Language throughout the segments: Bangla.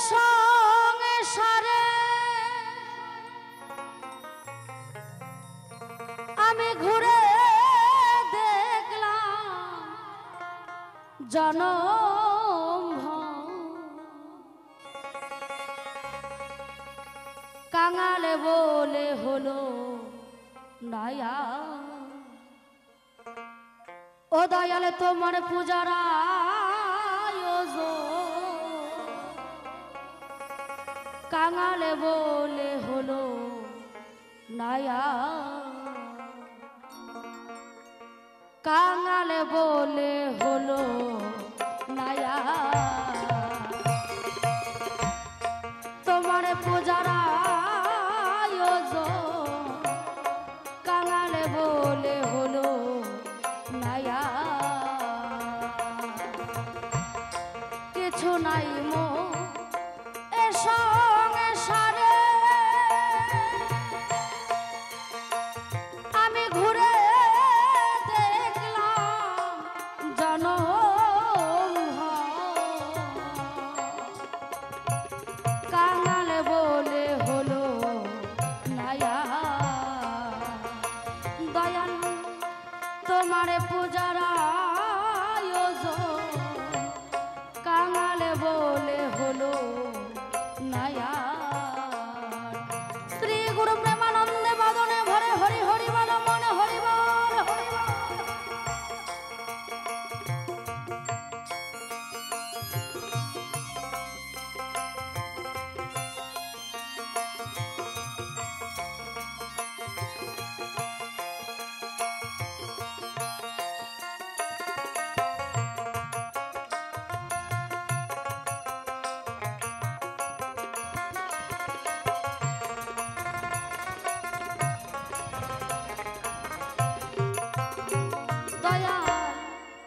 সংসারে আমি ঘুরে দেখলাম জনম কাঙালে বলে হলো নায়া ও দয়ালে তোমার পূজার কাঙালে বলে হলো নায়া কাঙালে বলে হলো নায়া তোমার পূজার কাঙালে বলে হলো নায়া কিছু নাই মো এ সংসারে আমি ঘুরে দেখলাম জনম কাঙালে বলে হলো নায়া দয়াল তোমার পূজার কাঙালে বলে হলো নায়া শ্রী গুরু প্রেমানন্দে বাদনে ভরে হরি হরি বল মনে হরি বল হরি বল।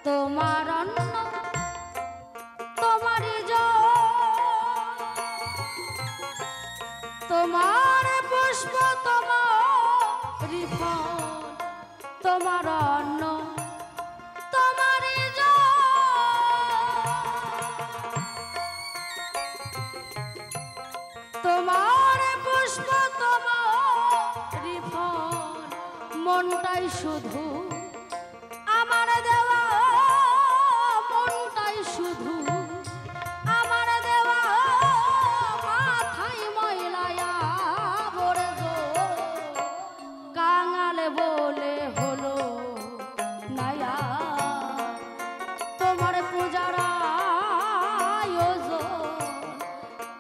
তোমার অন্ন তোমারই তোমার পুষ্প তোমারই ফল তোমার অন্ন তোমারই তোমার পুষ্প তোমারই ফল মনটাই শুধু আমার দেওয়া মনটাই শুধু আমার দেওয়া মাথায় ময়লায়া ভরে কাঙালে বলে হলো নায়া তোমার পূজার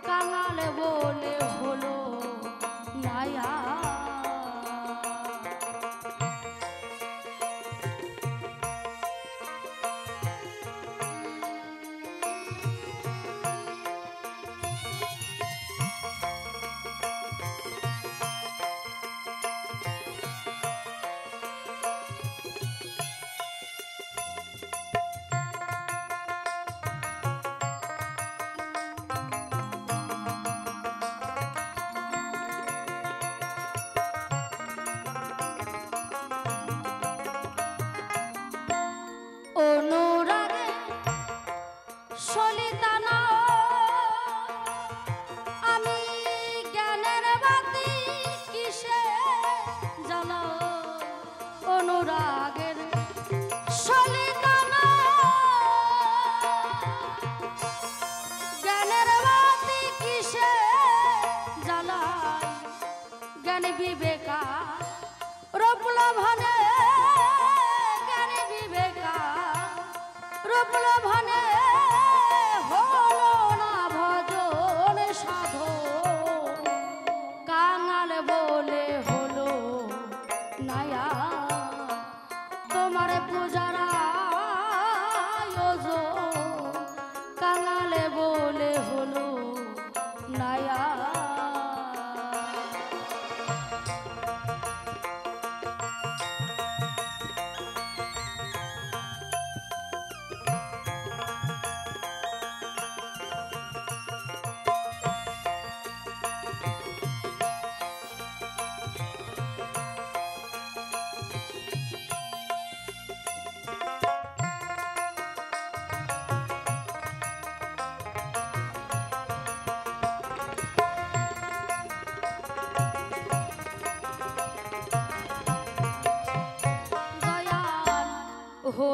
কাঙালে বলে হলো নায়া অনুরাগে সলিতানা আমি জ্ঞানের বাতি কিসে জ্বালা অনুরাগের সলিতানা জ্ঞানের বাতি কিসে জ্বালাই জ্ঞান বিবেকা রূপলভনে জ্ঞানী বিবেকা রূপলভনে হলো না ভজন সাধো কাঙাল বলে হলো নায়া তোমার পূজার কাঙালে বলে হলো নায়া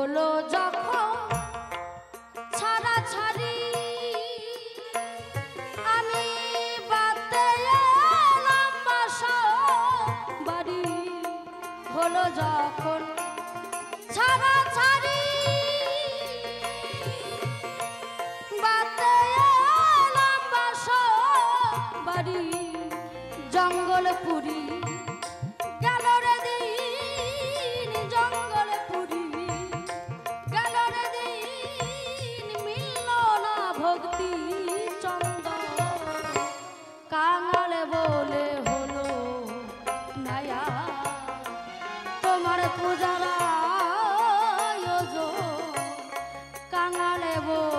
হলো যখন ছাড়া ছাড়ি আমি বাতে এলাম বাসা বাড়ি হলো যখন ছাড়া ছাড়ি বাতে এলাম বাসা বাড়ি জঙ্গলপুরি গেল রে দিন জঙ্গলপুরি গেল রে দিন মিলল না ভক্তি চন্দ কাঙাল বলে হলো নায়া তোমার পূজার আয়োজন কাঙাল বলে